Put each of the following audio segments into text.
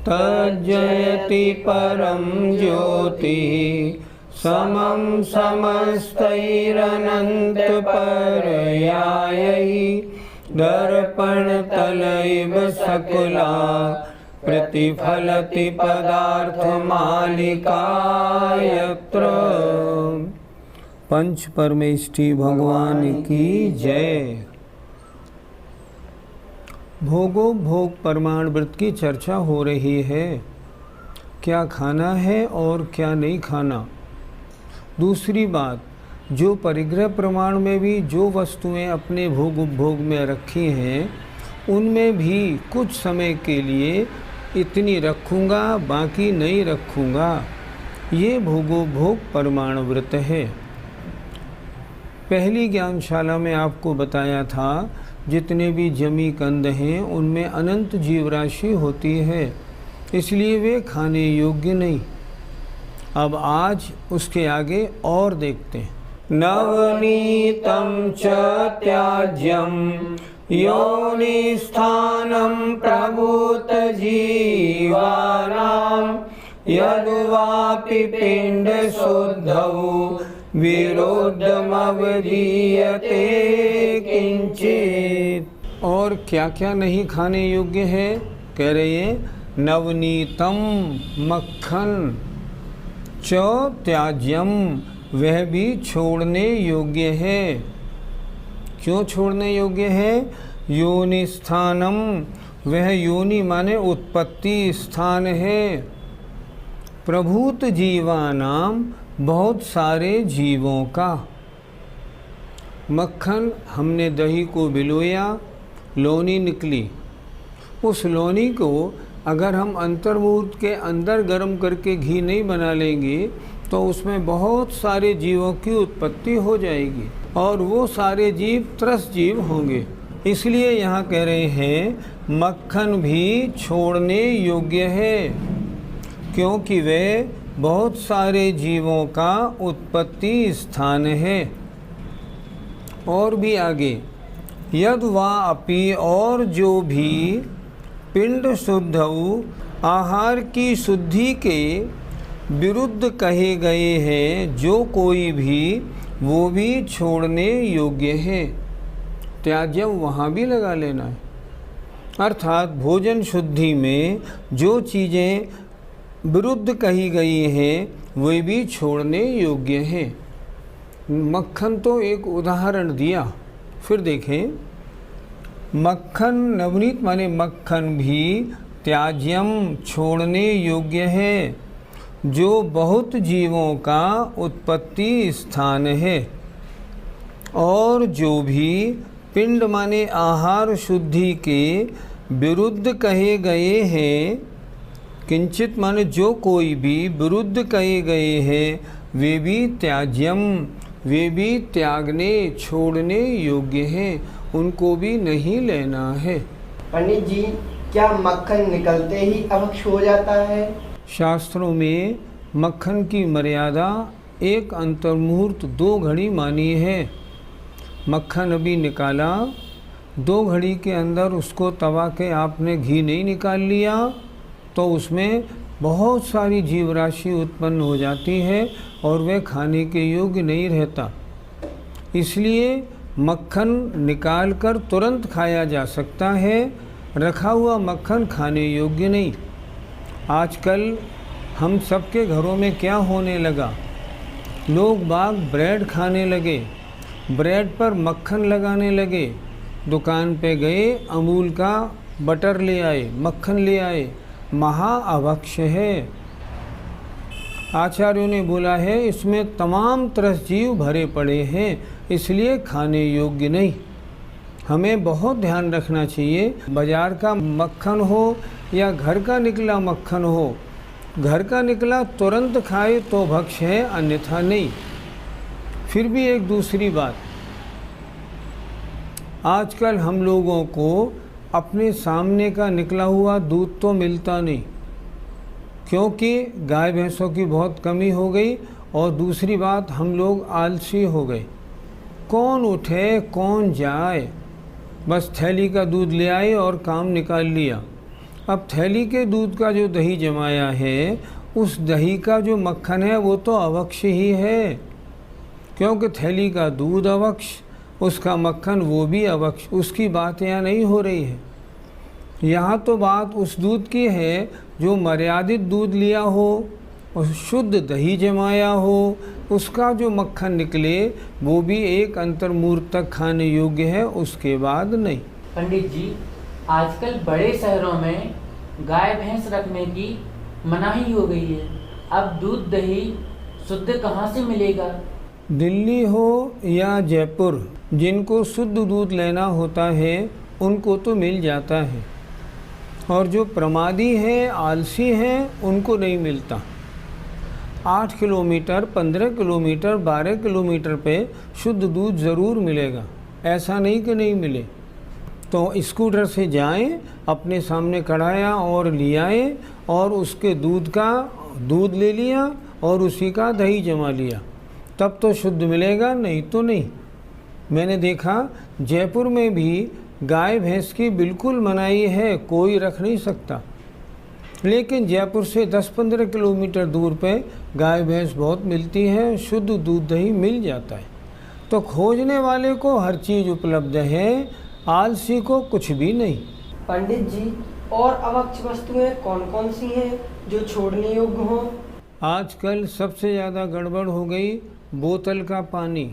तज्जयति परं ज्योति समं समस्तैरनन्तपर्यायै दर्पणतलैव सकला प्रतिफलति पदार्थमालिका यत्र। पंच परमेष्ठी भगवान की जय। भोगो भोग प्रमाण व्रत की चर्चा हो रही है। क्या खाना है और क्या नहीं खाना। दूसरी बात, जो परिग्रह प्रमाण में भी जो वस्तुएं अपने भोग उपभोग में रखी हैं उनमें भी कुछ समय के लिए इतनी रखूँगा बाकी नहीं रखूँगा, ये भोगोपभोग प्रमाण व्रत है। पहली ज्ञानशाला में आपको बताया था जितने भी जमी कंद हैं उनमें अनंत जीव राशि होती है, इसलिए वे खाने योग्य नहीं। अब आज उसके आगे और देखते हैं। नवनीतं च त्याज्यं योनिस्थानं प्रभूत जीवानां यद्वापि पिंड शुद्धौ विरोधमवधीयते किंचित। और क्या क्या नहीं खाने योग्य है, कह रहे हैं नवनीतम मक्खन च त्याज्यम, वह भी छोड़ने योग्य है। क्यों छोड़ने योग्य है। योनि स्थानम, वह योनि माने उत्पत्ति स्थान है। प्रभूत जीवानाम, बहुत सारे जीवों का। मक्खन, हमने दही को भिगोया, लोनी निकली। उस लोनी को अगर हम अंतर्मुहूर्त के अंदर गर्म करके घी नहीं बना लेंगे तो उसमें बहुत सारे जीवों की उत्पत्ति हो जाएगी और वो सारे जीव त्रस्त जीव होंगे। इसलिए यहाँ कह रहे हैं मक्खन भी छोड़ने योग्य है, क्योंकि वे बहुत सारे जीवों का उत्पत्ति स्थान है। और भी आगे, यद वा अपि, और जो भी पिंड शुद्धौ, आहार की शुद्धि के विरुद्ध कहे गए हैं जो कोई भी, वो भी छोड़ने योग्य है। त्याज्यम वहाँ भी लगा लेना है, अर्थात भोजन शुद्धि में जो चीज़ें विरुद्ध कही गई हैं वे भी छोड़ने योग्य हैं। मक्खन तो एक उदाहरण दिया, फिर देखें मक्खन नवनीत माने मक्खन भी त्याज्यम छोड़ने योग्य है, जो बहुत जीवों का उत्पत्ति स्थान है। और जो भी पिंड माने आहार शुद्धि के विरुद्ध कहे गए हैं, किंचित माने जो कोई भी विरुद्ध कहे गए हैं, वे भी त्याज्यम, वे भी त्यागने छोड़ने योग्य हैं, उनको भी नहीं लेना है। पंडित जी, क्या मक्खन निकलते ही अभक्ष हो जाता है। शास्त्रों में मक्खन की मर्यादा एक अंतर्मुहूर्त 2 घड़ी मानी है। मक्खन अभी निकाला, 2 घड़ी के अंदर उसको तवा के आपने घी नहीं निकाल लिया तो उसमें बहुत सारी जीव राशि उत्पन्न हो जाती है और वह खाने के योग्य नहीं रहता। इसलिए मक्खन निकाल कर तुरंत खाया जा सकता है, रखा हुआ मक्खन खाने योग्य नहीं। आजकल हम सबके घरों में क्या होने लगा, लोग बाग ब्रेड खाने लगे, ब्रेड पर मक्खन लगाने लगे। दुकान पे गए, अमूल का बटर ले आए, मक्खन ले आए, महाअभक्ष है। आचार्यों ने बोला है इसमें तमाम त्रस्त जीव भरे पड़े हैं, इसलिए खाने योग्य नहीं। हमें बहुत ध्यान रखना चाहिए, बाज़ार का मक्खन हो या घर का निकला मक्खन हो, घर का निकला तुरंत खाए तो भक्ष्य है, अन्यथा नहीं। फिर भी एक दूसरी बात, आजकल हम लोगों को अपने सामने का निकला हुआ दूध तो मिलता नहीं, क्योंकि गाय भैंसों की बहुत कमी हो गई, और दूसरी बात हम लोग आलसी हो गए। कौन उठे कौन जाए, बस थैली का दूध ले आए और काम निकाल लिया। अब थैली के दूध का जो दही जमाया है, उस दही का जो मक्खन है वो तो अवक्ष ही है, क्योंकि थैली का दूध अवक्ष, उसका मक्खन वो भी अवक्ष। उसकी बात यहाँ नहीं हो रही है। यहाँ तो बात उस दूध की है जो मर्यादित दूध लिया हो और शुद्ध दही जमाया हो, उसका जो मक्खन निकले वो भी एक अंतर्मूर्त तक खाने योग्य है, उसके बाद नहीं। पंडित जी, आजकल बड़े शहरों में गाय भैंस रखने की मनाही हो गई है। अब दूध दही शुद्ध कहाँ से मिलेगा? दिल्ली हो या जयपुर, जिनको शुद्ध दूध लेना होता है उनको तो मिल जाता है, और जो प्रमादी हैं, आलसी हैं, उनको नहीं मिलता। 8 किलोमीटर, 15 किलोमीटर, 12 किलोमीटर पे शुद्ध दूध ज़रूर मिलेगा, ऐसा नहीं कि नहीं मिले। तो स्कूटर से जाएं, अपने सामने कढ़ाया और ले आए, और उसके दूध ले लिया और उसी का दही जमा लिया, तब तो शुद्ध मिलेगा, नहीं तो नहीं। मैंने देखा जयपुर में भी गाय भैंस की बिल्कुल मनाही है, कोई रख नहीं सकता, लेकिन जयपुर से 10-15 किलोमीटर दूर पे गाय भैंस बहुत मिलती है, शुद्ध दूध दही मिल जाता है। तो खोजने वाले को हर चीज़ उपलब्ध है, आलसी को कुछ भी नहीं। पंडित जी, और अवक्ष वस्तुएं कौन कौन सी हैं जो छोड़ने योग्य हों? आजकल सबसे ज़्यादा गड़बड़ हो गई बोतल का पानी।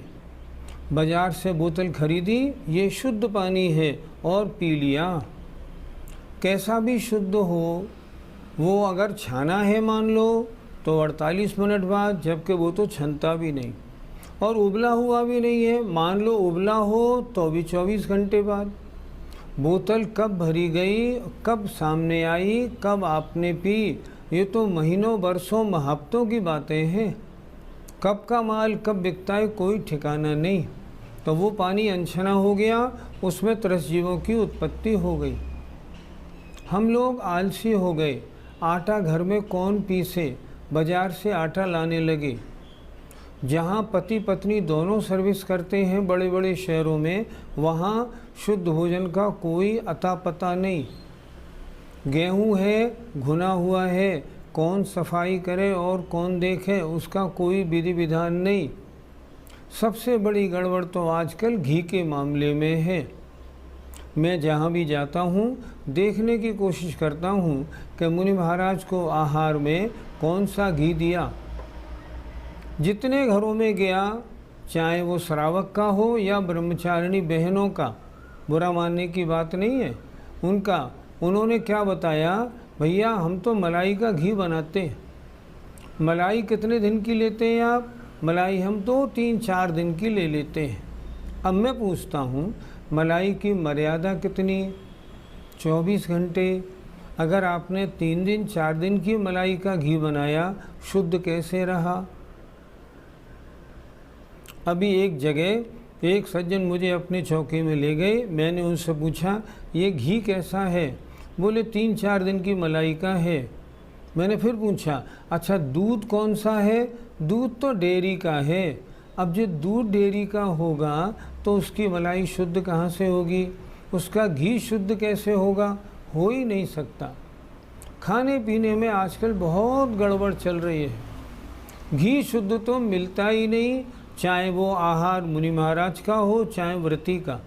बाज़ार से बोतल खरीदी, ये शुद्ध पानी है और पी लिया। कैसा भी शुद्ध हो, वो अगर छाना है मान लो तो 48 मिनट बाद, जबकि वो तो छनता भी नहीं, और उबला हुआ भी नहीं है, मान लो उबला हो तो भी 24 घंटे बाद। बोतल कब भरी गई, कब सामने आई, कब आपने पी, ये तो महीनों बरसों हफ्तों की बातें हैं। कब का माल कब बिकता है कोई ठिकाना नहीं। तो वो पानी अनछना हो गया, उसमें त्रसजीवों की उत्पत्ति हो गई। हम लोग आलसी हो गए, आटा घर में कौन पीसे, बाज़ार से आटा लाने लगे। जहाँ पति पत्नी दोनों सर्विस करते हैं बड़े बड़े शहरों में, वहाँ शुद्ध भोजन का कोई अता पता नहीं। गेहूँ है, घुना हुआ है, कौन सफाई करे और कौन देखे, उसका कोई विधि विधान नहीं। सबसे बड़ी गड़बड़ तो आजकल घी के मामले में है। मैं जहाँ भी जाता हूँ देखने की कोशिश करता हूँ कि मुनि महाराज को आहार में कौन सा घी दिया। जितने घरों में गया, चाहे वो श्रावक का हो या ब्रह्मचारिणी बहनों का, बुरा मानने की बात नहीं है उनका, उन्होंने क्या बताया, भैया हम तो मलाई का घी बनाते हैं। मलाई कितने दिन की लेते हैं आप? मलाई हम तो 3-4 दिन की ले लेते हैं। अब मैं पूछता हूँ, मलाई की मर्यादा कितनी? 24 घंटे। अगर आपने 3 दिन 4 दिन की मलाई का घी बनाया, शुद्ध कैसे रहा? अभी एक जगह एक सज्जन मुझे अपने चौके में ले गए, मैंने उनसे पूछा ये घी कैसा है? बोले 3-4 दिन की मलाई का है। मैंने फिर पूछा अच्छा दूध कौन सा है? दूध तो डेयरी का है। अब जो दूध डेयरी का होगा तो उसकी मलाई शुद्ध कहाँ से होगी? उसका घी शुद्ध कैसे होगा? हो ही नहीं सकता। खाने पीने में आजकल बहुत गड़बड़ चल रही है। घी शुद्ध तो मिलता ही नहीं, चाहे वो आहार मुनि महाराज का हो चाहे व्रती का।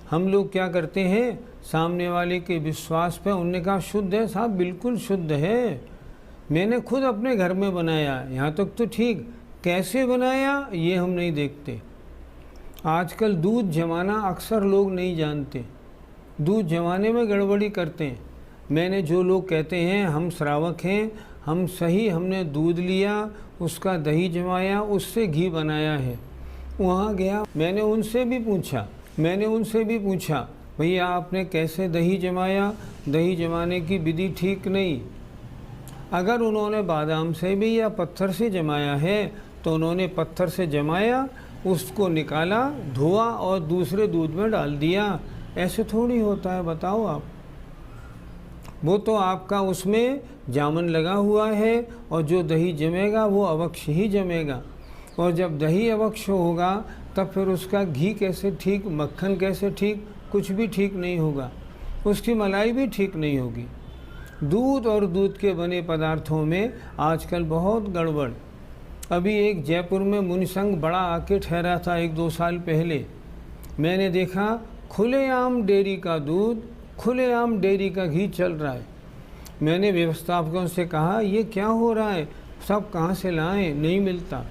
हम लोग क्या करते हैं, सामने वाले के विश्वास पे, उनने कहा शुद्ध है साहब, बिल्कुल शुद्ध है, मैंने खुद अपने घर में बनाया, यहाँ तक तो ठीक, कैसे बनाया ये हम नहीं देखते। आजकल दूध जमाना अक्सर लोग नहीं जानते, दूध जमाने में गड़बड़ी करते हैं। मैंने जो लोग कहते हैं हम श्रावक हैं, हम सही, हमने दूध लिया, उसका दही जमाया, उससे घी बनाया है, वहाँ गया, मैंने उनसे भी पूछा भैया आपने कैसे दही जमाया? दही जमाने की विधि ठीक नहीं। अगर उन्होंने बादाम से भी या पत्थर से जमाया है तो उन्होंने पत्थर से जमाया, उसको निकाला, धोआ और दूसरे दूध में डाल दिया। ऐसे थोड़ी होता है, बताओ आप। वो तो आपका उसमें जामन लगा हुआ है और जो दही जमेगा वो अवक्ष ही जमेगा। और जब दही अवक्ष होगा तब फिर उसका घी कैसे ठीक, मक्खन कैसे ठीक, कुछ भी ठीक नहीं होगा। उसकी मलाई भी ठीक नहीं होगी। दूध और दूध के बने पदार्थों में आजकल बहुत गड़बड़। अभी एक जयपुर में मुनिसंघ बड़ा आके ठहरा था 1-2 साल पहले। मैंने देखा खुलेआम डेयरी का दूध, खुलेआम डेयरी का घी चल रहा है। मैंने व्यवस्थापकों से कहा ये क्या हो रहा है, सब कहाँ से लाएं, नहीं मिलता।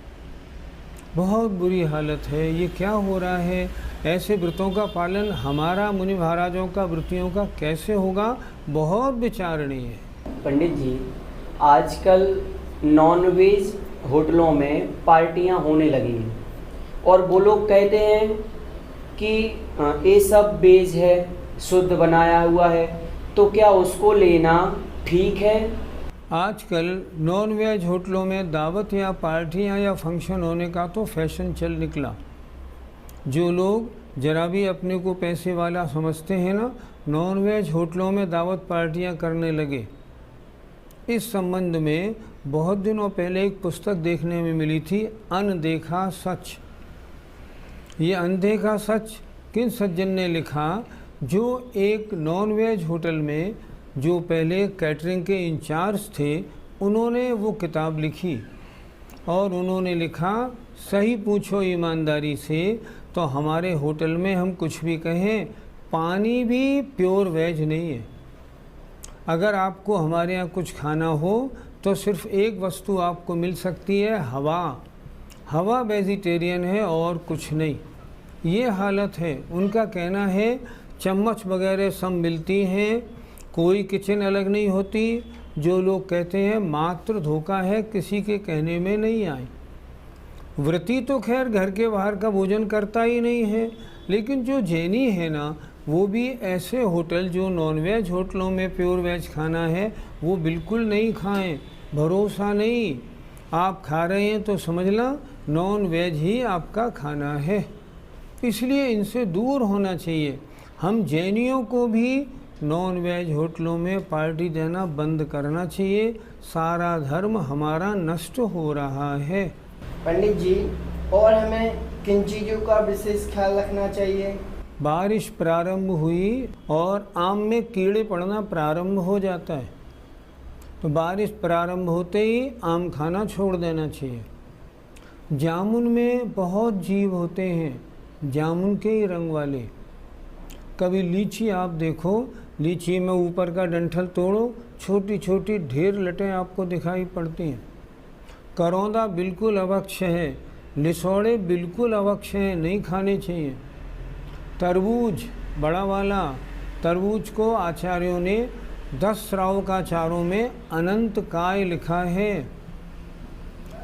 बहुत बुरी हालत है, ये क्या हो रहा है। ऐसे व्रतों का पालन हमारा, मुनि महाराजों का व्रतियों का कैसे होगा, बहुत विचारणीय है। पंडित जी, आजकल नॉनवेज होटलों में पार्टियां होने लगी हैं और वो लोग कहते हैं कि ये सब वेज है, शुद्ध बनाया हुआ है, तो क्या उसको लेना ठीक है? आजकल नॉन वेज होटलों में दावत या पार्टियां या फंक्शन होने का तो फैशन चल निकला। जो लोग जरा भी अपने को पैसे वाला समझते हैं ना, नॉन वेज होटलों में दावत पार्टियां करने लगे। इस संबंध में बहुत दिनों पहले एक पुस्तक देखने में मिली थी, अनदेखा सच। ये अनदेखा सच किन सज्जन ने लिखा, जो एक नॉन वेज होटल में जो पहले कैटरिंग के इंचार्ज थे, उन्होंने वो किताब लिखी और उन्होंने लिखा, सही पूछो ईमानदारी से तो हमारे होटल में हम कुछ भी कहें, पानी भी प्योर वेज नहीं है। अगर आपको हमारे यहाँ कुछ खाना हो तो सिर्फ एक वस्तु आपको मिल सकती है, हवा। हवा वेजिटेरियन है और कुछ नहीं। ये हालत है। उनका कहना है चम्मच वगैरह सब मिलती हैं, कोई किचन अलग नहीं होती। जो लोग कहते हैं मात्र धोखा है, किसी के कहने में नहीं आए। व्रती तो खैर घर के बाहर का भोजन करता ही नहीं है, लेकिन जो जैनी है ना, वो भी ऐसे होटल जो नॉनवेज होटलों में प्योर वेज खाना है वो बिल्कुल नहीं खाएं। भरोसा नहीं, आप खा रहे हैं तो समझना नॉन वेज ही आपका खाना है। इसलिए इनसे दूर होना चाहिए। हम जैनियों को भी नॉन वेज होटलों में पार्टी देना बंद करना चाहिए। सारा धर्म हमारा नष्ट हो रहा है। पंडित जी, और हमें किन चीज़ों का विशेष ख्याल रखना चाहिए? बारिश प्रारंभ हुई और आम में कीड़े पड़ना प्रारंभ हो जाता है, तो बारिश प्रारंभ होते ही आम खाना छोड़ देना चाहिए। जामुन में बहुत जीव होते हैं, जामुन के ही रंग वाले। कभी लीची आप देखो, लीची में ऊपर का डंठल तोड़ो, छोटी छोटी ढेर लटें आपको दिखाई पड़ती हैं। करौंदा बिल्कुल अवक्ष है, लिसौड़े बिल्कुल अवक्ष हैं, नहीं खाने चाहिए। तरबूज बड़ा वाला, तरबूज को आचार्यों ने 10 श्रावकाचारों में अनंत काय लिखा है।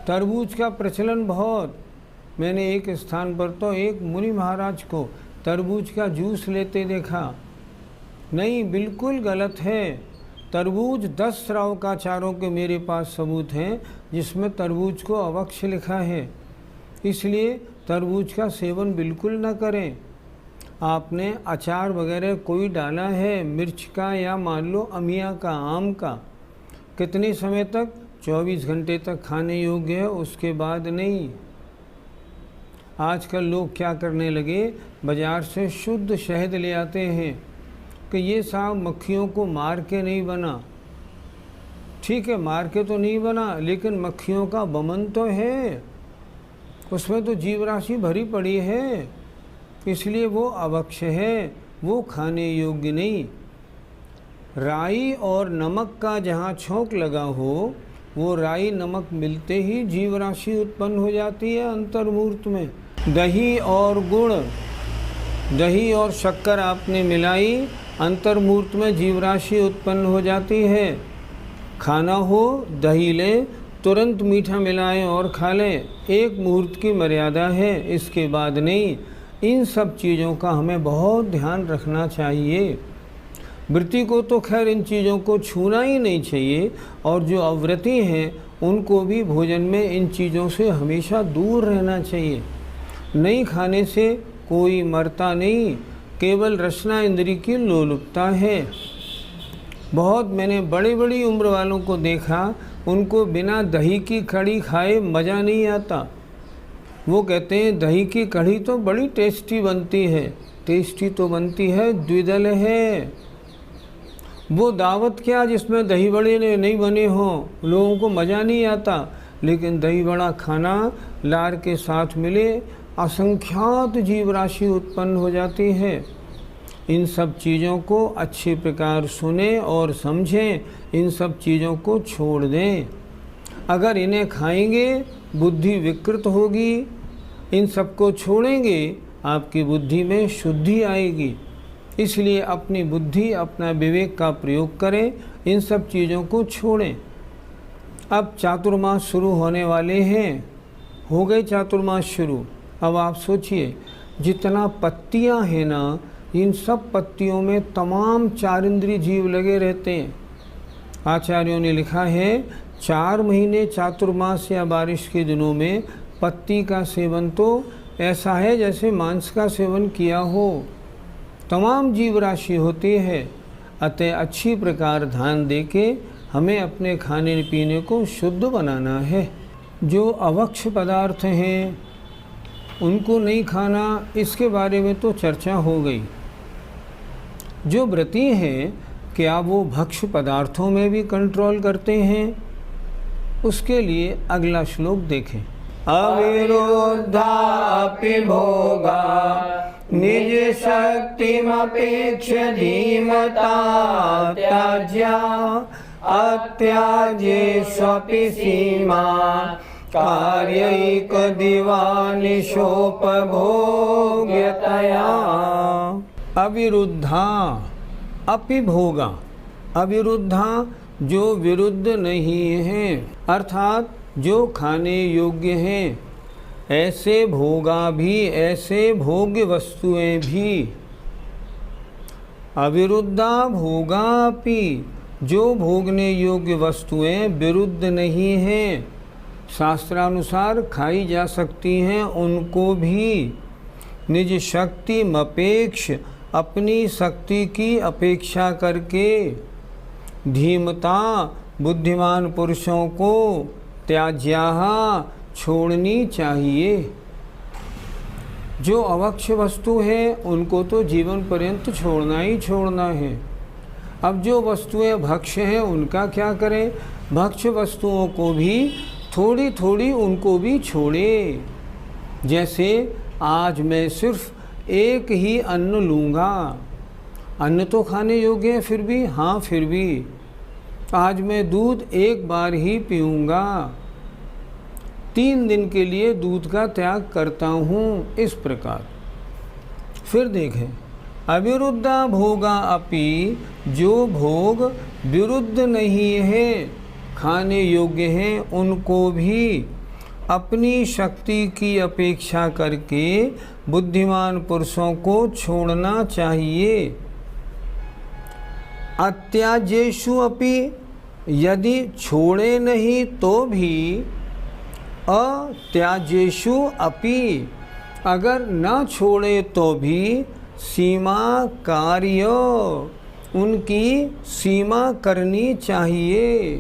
तरबूज का प्रचलन बहुत। मैंने एक स्थान पर तो एक मुनि महाराज को तरबूज का जूस लेते देखा। नहीं, बिल्कुल गलत है। तरबूज 10 श्रावकाचारों के मेरे पास सबूत हैं जिसमें तरबूज को अवक्ष लिखा है। इसलिए तरबूज का सेवन बिल्कुल न करें। आपने अचार वगैरह कोई डाला है मिर्च का या मान लो अमिया का, आम का, कितने समय तक? 24 घंटे तक खाने योग्य है, उसके बाद नहीं। आजकल लोग क्या करने लगे, बाज़ार से शुद्ध शहद ले आते हैं कि ये साहब मक्खियों को मार के नहीं बना। ठीक है, मार के तो नहीं बना, लेकिन मक्खियों का वमन तो है, उसमें तो जीव राशि भरी पड़ी है, इसलिए वो अवक्ष है, वो खाने योग्य नहीं। राई और नमक का जहाँ छोंक लगा हो, वो राई नमक मिलते ही जीव राशि उत्पन्न हो जाती है अंतर्मूर्त में। दही और गुड़, दही और शक्कर आपने मिलाई, अंतर्मूर्त में जीव राशि उत्पन्न हो जाती है। खाना हो, दही लें तुरंत मीठा मिलाएं और खा लें, एक मुहूर्त की मर्यादा है, इसके बाद नहीं। इन सब चीज़ों का हमें बहुत ध्यान रखना चाहिए। व्रती को तो खैर इन चीज़ों को छूना ही नहीं चाहिए, और जो अव्रती हैं उनको भी भोजन में इन चीज़ों से हमेशा दूर रहना चाहिए। नहीं खाने से कोई मरता नहीं, केवल रसना इंद्री की लोलुपता है। बहुत मैंने बड़ी बड़ी उम्र वालों को देखा, उनको बिना दही की कढ़ी खाए मज़ा नहीं आता। वो कहते हैं दही की कढ़ी तो बड़ी टेस्टी बनती है। टेस्टी तो बनती है, द्विदल है। वो दावत क्या जिसमें दही बड़े नहीं बने हों, लोगों को मज़ा नहीं आता। लेकिन दही बड़ा खाना लार के साथ मिले, असंख्यात जीव राशि उत्पन्न हो जाती है। इन सब चीज़ों को अच्छे प्रकार सुने और समझें, इन सब चीज़ों को छोड़ दें। अगर इन्हें खाएंगे बुद्धि विकृत होगी, इन सबको छोड़ेंगे आपकी बुद्धि में शुद्धि आएगी। इसलिए अपनी बुद्धि, अपना विवेक का प्रयोग करें, इन सब चीज़ों को छोड़ें। अब चातुर्मास शुरू होने वाले हैं, हो गए चातुर्मास शुरू। अब आप सोचिए जितना पत्तियां हैं ना, इन सब पत्तियों में तमाम 4 इंद्रिय जीव लगे रहते हैं। आचार्यों ने लिखा है 4 महीने चातुर्मास या बारिश के दिनों में पत्ती का सेवन तो ऐसा है जैसे मांस का सेवन किया हो। तमाम जीव राशि होती है। अतः अच्छी प्रकार ध्यान दे के हमें अपने खाने पीने को शुद्ध बनाना है। जो अवक्ष पदार्थ हैं उनको नहीं खाना, इसके बारे में तो चर्चा हो गई। जो व्रती हैं क्या वो भक्ष पदार्थों में भी कंट्रोल करते हैं? उसके लिए अगला श्लोक देखें। अविरुद्धापि भोगा निज शक्तिमपेक्ष्य धीमता त्याज्या अत्याज्येष्वपि सीमा कार्यैक दिवानिशोपभोग्यतया। अविरुद्धा अपि भोगा, अविरुद्धा जो विरुद्ध नहीं हैं, अर्थात जो खाने योग्य हैं, ऐसे भोगा भी, ऐसे भोग्य वस्तुएं भी। अविरुद्धा भोगापि, जो भोगने योग्य वस्तुएं विरुद्ध नहीं हैं, शास्त्रानुसार खाई जा सकती हैं, उनको भी निज शक्ति मपेक्ष, अपनी शक्ति की अपेक्षा करके, धीमता बुद्धिमान पुरुषों को त्याज्याः छोड़नी चाहिए। जो अवक्ष वस्तु है उनको तो जीवन पर्यंत छोड़ना ही छोड़ना है। अब जो वस्तुएं भक्ष्य हैं उनका क्या करें? भक्ष्य वस्तुओं को भी थोड़ी थोड़ी उनको भी छोड़े। जैसे आज मैं सिर्फ एक ही अन्न लूँगा, अन्न तो खाने योग्य है फिर भी, हाँ फिर भी आज मैं दूध एक बार ही पीऊँगा, 3 दिन के लिए दूध का त्याग करता हूँ, इस प्रकार। फिर देखें, अविरुद्धा भोगा अपि, जो भोग विरुद्ध नहीं है, खाने योग्य हैं, उनको भी अपनी शक्ति की अपेक्षा करके बुद्धिमान पुरुषों को छोड़ना चाहिए। अत्याज्येषु अपि, यदि छोड़े नहीं तो भी, अत्याज्येषु अपि, अगर न छोड़े तो भी, सीमा कार्य, उनकी सीमा करनी चाहिए।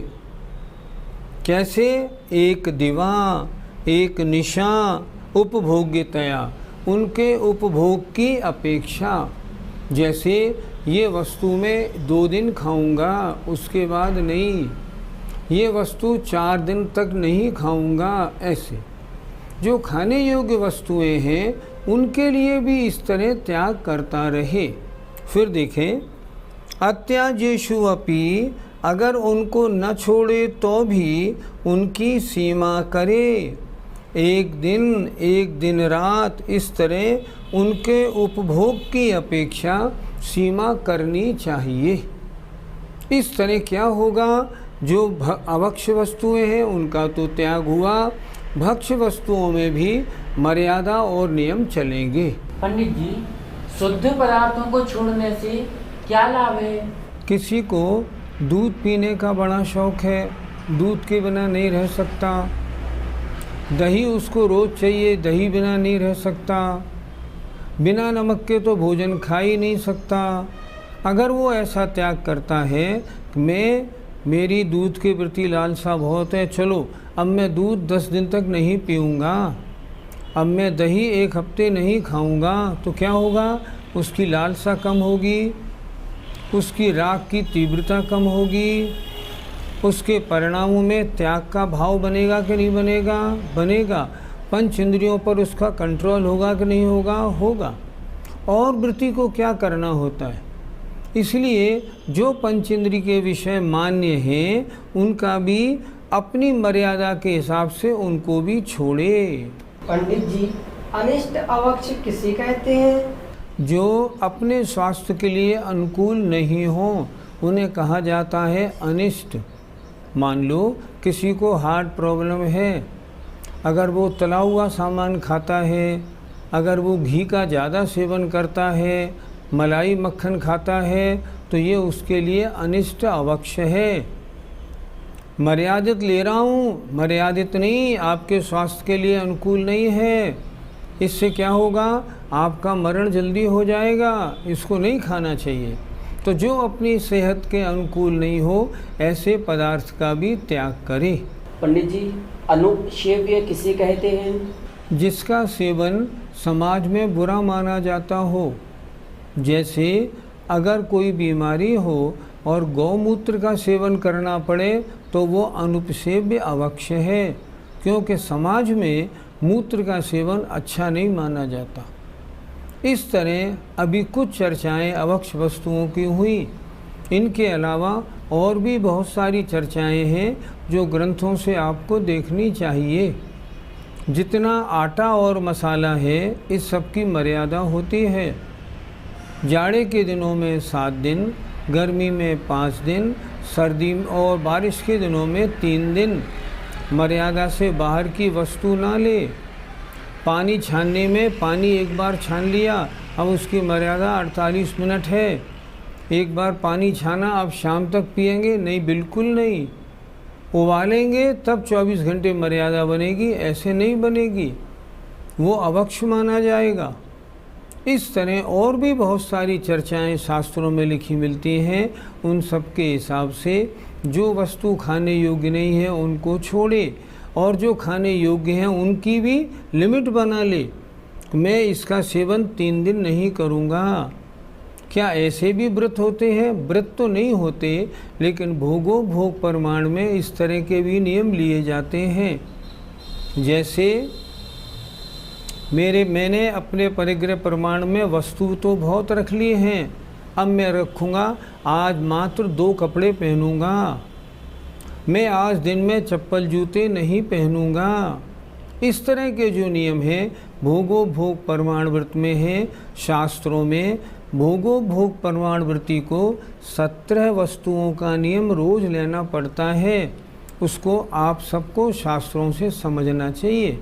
कैसे? एक दिवा, एक निशा, उपभोग्यतया, उनके उपभोग की अपेक्षा। जैसे ये वस्तु मैं 2 दिन खाऊंगा, उसके बाद नहीं, ये वस्तु 4 दिन तक नहीं खाऊंगा, ऐसे। जो खाने योग्य वस्तुएं हैं उनके लिए भी इस तरह त्याग करता रहे। फिर देखें, अत्याज्येषु अपि, अगर उनको न छोड़े तो भी उनकी सीमा करे, एक दिन रात, इस तरह उनके उपभोग की अपेक्षा सीमा करनी चाहिए। इस तरह क्या होगा जो अभक्ष्य वस्तुएं हैं उनका तो त्याग हुआ, भक्ष्य वस्तुओं में भी मर्यादा और नियम चलेंगे। पंडित जी, शुद्ध पदार्थों को छोड़ने से क्या लाभ है? किसी को दूध पीने का बड़ा शौक है, दूध के बिना नहीं रह सकता। दही उसको रोज़ चाहिए, दही बिना नहीं रह सकता। बिना नमक के तो भोजन खा ही नहीं सकता। अगर वो ऐसा त्याग करता है कि मेरी दूध के प्रति लालसा बहुत है, चलो अब मैं दूध 10 दिन तक नहीं पीऊँगा, अब मैं दही 1 हफ्ते नहीं खाऊँगा, तो क्या होगा? उसकी लालसा कम होगी, उसकी राग की तीव्रता कम होगी, उसके परिणामों में त्याग का भाव बनेगा कि नहीं बनेगा? बनेगा। पंच इंद्रियों पर उसका कंट्रोल होगा कि नहीं होगा? होगा। और वृत्ति को क्या करना होता है? इसलिए जो पंच इंद्रिय के विषय मान्य हैं उनका भी अपनी मर्यादा के हिसाब से उनको भी छोड़े। पंडित जी, अनिष्ट अवक्ष किसे कहते हैं? जो अपने स्वास्थ्य के लिए अनुकूल नहीं हो उन्हें कहा जाता है अनिष्ट। मान लो किसी को हार्ट प्रॉब्लम है, अगर वो तला हुआ सामान खाता है, अगर वो घी का ज़्यादा सेवन करता है, मलाई मक्खन खाता है, तो ये उसके लिए अनिष्ट अवक्ष है। मर्यादित ले रहा हूँ, मर्यादित नहीं, आपके स्वास्थ्य के लिए अनुकूल नहीं है। इससे क्या होगा? आपका मरण जल्दी हो जाएगा, इसको नहीं खाना चाहिए। तो जो अपनी सेहत के अनुकूल नहीं हो ऐसे पदार्थ का भी त्याग करे। पंडित जी, अनुपसेव्य किसे कहते हैं? जिसका सेवन समाज में बुरा माना जाता हो। जैसे अगर कोई बीमारी हो और गौमूत्र का सेवन करना पड़े तो वो अनुपसेव्य अवक्ष है, क्योंकि समाज में मूत्र का सेवन अच्छा नहीं माना जाता। इस तरह अभी कुछ चर्चाएं अवक्ष वस्तुओं की हुई। इनके अलावा और भी बहुत सारी चर्चाएं हैं जो ग्रंथों से आपको देखनी चाहिए। जितना आटा और मसाला है इस सब की मर्यादा होती है। जाड़े के दिनों में 7 दिन, गर्मी में 5 दिन, सर्दी और बारिश के दिनों में 3 दिन। मर्यादा से बाहर की वस्तु ना ले। पानी छानने में पानी एक बार छान लिया, अब उसकी मर्यादा 48 मिनट है। एक बार पानी छाना, अब शाम तक पिएंगे? नहीं, बिल्कुल नहीं। उबालेंगे तब 24 घंटे मर्यादा बनेगी, ऐसे नहीं बनेगी, वो अवक्ष माना जाएगा। इस तरह और भी बहुत सारी चर्चाएं शास्त्रों में लिखी मिलती हैं। उन सब के हिसाब से जो वस्तु खाने योग्य नहीं है उनको छोड़े, और जो खाने योग्य हैं उनकी भी लिमिट बना ले। मैं इसका सेवन 3 दिन नहीं करूँगा। क्या ऐसे भी व्रत होते हैं? व्रत तो नहीं होते, लेकिन भोगो भोग प्रमाण में इस तरह के भी नियम लिए जाते हैं। जैसे मैंने अपने परिग्रह प्रमाण में वस्तु तो बहुत रख लिए हैं, अब मैं रखूँगा आज मात्र 2 कपड़े पहनूँगा, मैं आज दिन में चप्पल जूते नहीं पहनूँगा। इस तरह के जो नियम हैं भोगो भोग प्रमाण व्रत में है। शास्त्रों में भोगो भोग प्रमाण व्रति को 17 वस्तुओं का नियम रोज लेना पड़ता है। उसको आप सबको शास्त्रों से समझना चाहिए।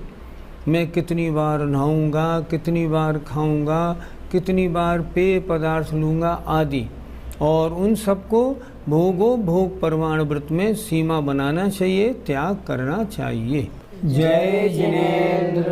मैं कितनी बार नहाऊंगा, कितनी बार खाऊंगा, कितनी बार पेय पदार्थ लूँगा आदि, और उन सबको भोगो भोग प्रमाण व्रत में सीमा बनाना चाहिए, त्याग करना चाहिए। जय जिनेंद्र।